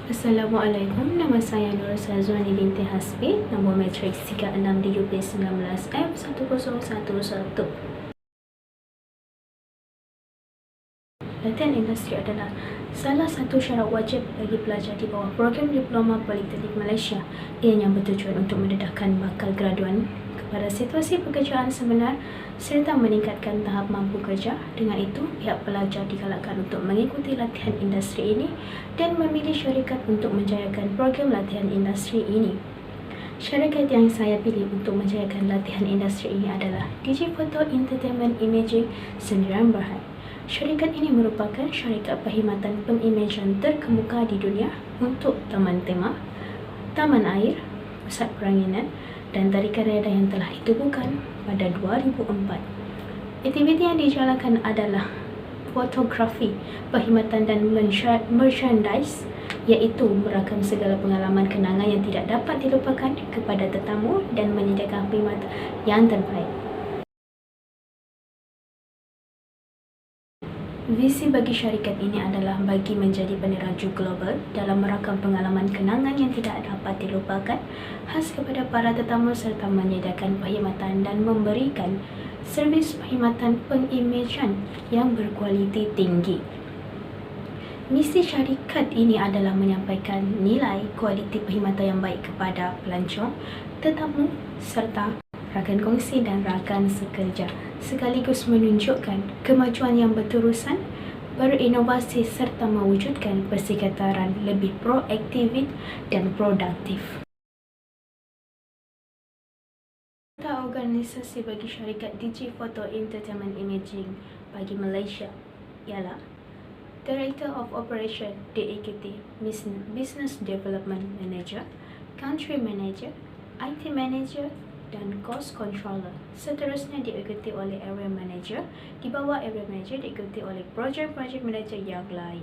Assalamualaikum, nama saya Nur Sazwani binti Hasbi, nombor matriks 36 di UP 19F1011. Latihan industri adalah salah satu syarat wajib bagi pelajar di bawah program Diploma Politeknik Malaysia. Ianya bertujuan untuk mendedahkan bakal graduan kepada situasi pekerjaan sebenar serta meningkatkan tahap mampu kerja. Dengan itu, pihak pelajar digalakkan untuk mengikuti latihan industri ini dan memilih syarikat untuk menjayakan program latihan industri ini. Syarikat yang saya pilih untuk menjayakan latihan industri ini adalah Digiphoto Entertainment Imaging Sdn Bhd. Syarikat ini merupakan syarikat perkhidmatan pengimajan terkemuka di dunia untuk taman tema, taman air, pusat peranginan dan tarikan reda yang telah ditubuhkan pada 2004. Aktiviti yang dijalankan adalah fotografi, perkhidmatan dan merchandise, iaitu merakam segala pengalaman kenangan yang tidak dapat dilupakan kepada tetamu dan menyediakan perkhidmatan yang terbaik. Visi bagi syarikat ini adalah bagi menjadi peneraju global dalam merakam pengalaman kenangan yang tidak dapat dilupakan khas kepada para tetamu serta menyediakan perkhidmatan dan memberikan servis perkhidmatan pengimajan yang berkualiti tinggi. Misi syarikat ini adalah menyampaikan nilai kualiti perkhidmatan yang baik kepada pelancong, tetamu serta rakan kongsi dan rakan sekerja, sekaligus menunjukkan kemajuan yang berterusan, berinovasi serta mewujudkan persekitaran lebih proaktif dan produktif. Organisasi bagi syarikat Digiphoto Entertainment Imaging bagi Malaysia ialah Director of Operation diikuti Business Development Manager, Country Manager, IT Manager dan Cost Controller. Seterusnya diikuti oleh Area Manager. Di bawah Area Manager diikuti oleh Project Manager yang lain.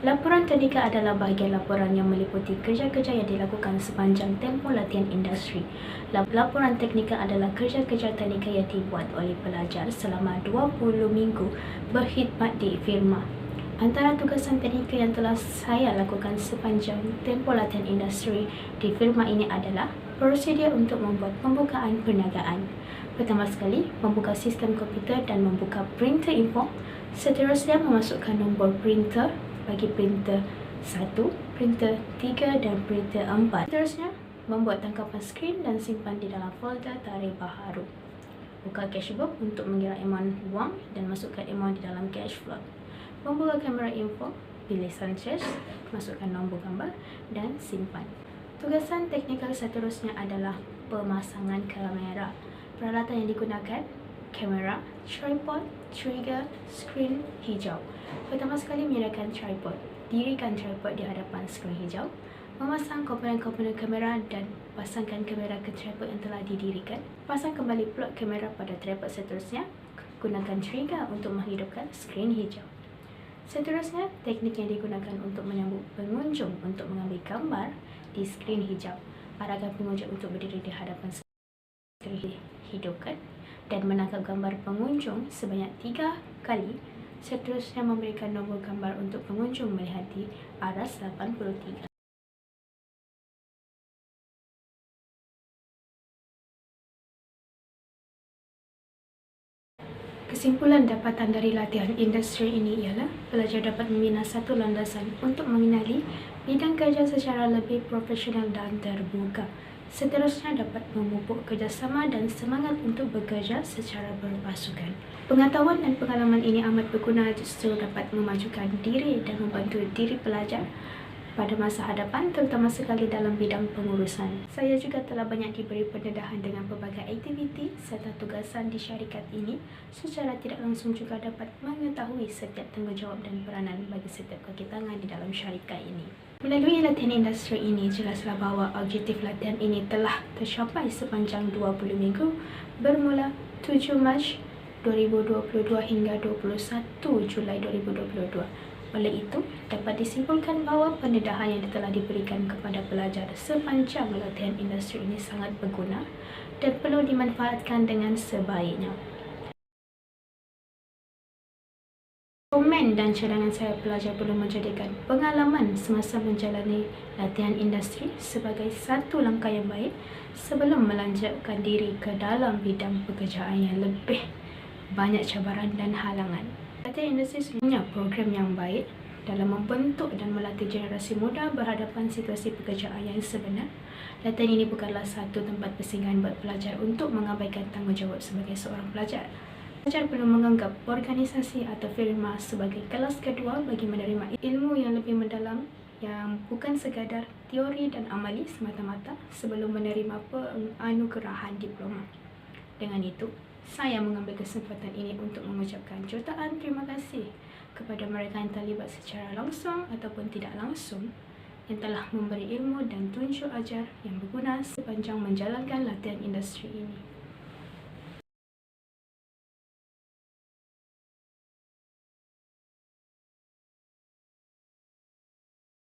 Laporan teknikal adalah bahagian laporan yang meliputi kerja-kerja yang dilakukan sepanjang tempoh latihan industri. Laporan teknikal adalah kerja-kerja teknikal yang dibuat oleh pelajar selama 20 minggu berkhidmat di firma. Antara tugasan teknikal yang telah saya lakukan sepanjang tempoh latihan industri di firma ini adalah prosedur untuk membuat pembukaan perniagaan. Pertama sekali, membuka sistem komputer dan membuka printer info. Seterusnya, memasukkan nombor printer bagi printer 1, printer 3 dan printer 4. Seterusnya, membuat tangkapan skrin dan simpan di dalam folder tarikh baharu. Buka cashbook untuk mengira amount wang dan masukkan amount di dalam cash flow. Membuka kamera info, pilih Sanchez, masukkan nombor gambar dan simpan. Tugasan teknikal seterusnya adalah pemasangan kamera. Peralatan yang digunakan, kamera, tripod, trigger, skrin hijau. Pertama sekali, menyediakan tripod. Dirikan tripod di hadapan skrin hijau. Memasang komponen-komponen kamera dan pasangkan kamera ke tripod yang telah didirikan. Pasang kembali plug kamera pada tripod seterusnya. Gunakan trigger untuk menghidupkan skrin hijau. Seterusnya, teknik yang digunakan untuk menyambut pengunjung untuk mengambil gambar di skrin hijau. Arahkan pengunjung untuk berdiri di hadapan skrin hidupkan dan menangkap gambar pengunjung sebanyak 3 kali. Seterusnya, memberikan nombor gambar untuk pengunjung melihat di aras 83. Kesimpulan dapatan dari latihan industri ini ialah pelajar dapat membina satu landasan untuk mengenali bidang kerja secara lebih profesional dan terbuka. Seterusnya, dapat memupuk kerjasama dan semangat untuk bekerja secara berpasukan. Pengetahuan dan pengalaman ini amat berguna justru dapat memajukan diri dan membantu diri pelajar pada masa hadapan, terutama sekali dalam bidang pengurusan. Saya juga telah banyak diberi pendedahan dengan pelbagai aktiviti serta tugasan di syarikat ini. Secara tidak langsung juga dapat mengetahui setiap tanggungjawab dan peranan bagi setiap kaki tangan di dalam syarikat ini. Melalui latihan industri ini, jelaslah bahawa objektif latihan ini telah tercapai sepanjang 20 minggu bermula 7 Mac 2022 hingga 21 Julai 2022. Oleh itu, dapat disimpulkan bahawa pendedahan yang telah diberikan kepada pelajar sepanjang latihan industri ini sangat berguna dan perlu dimanfaatkan dengan sebaiknya. Komen dan cadangan saya pelajar perlu menjadikan pengalaman semasa menjalani latihan industri sebagai satu langkah yang baik sebelum melanjutkan diri ke dalam bidang pekerjaan yang lebih banyak cabaran dan halangan. Latihan industri sebenarnya program yang baik dalam membentuk dan melatih generasi muda berhadapan situasi pekerjaan yang sebenar. Latihan ini bukanlah satu tempat persinggahan buat pelajar untuk mengabaikan tanggungjawab sebagai seorang pelajar. Pelajar perlu menganggap organisasi atau firma sebagai kelas kedua bagi menerima ilmu yang lebih mendalam yang bukan sekadar teori dan amali semata-mata sebelum menerima penganugerahan diploma. Dengan itu, saya mengambil kesempatan ini untuk mengucapkan jutaan terima kasih kepada mereka yang terlibat secara langsung ataupun tidak langsung yang telah memberi ilmu dan tunjuk ajar yang berguna sepanjang menjalankan latihan industri ini.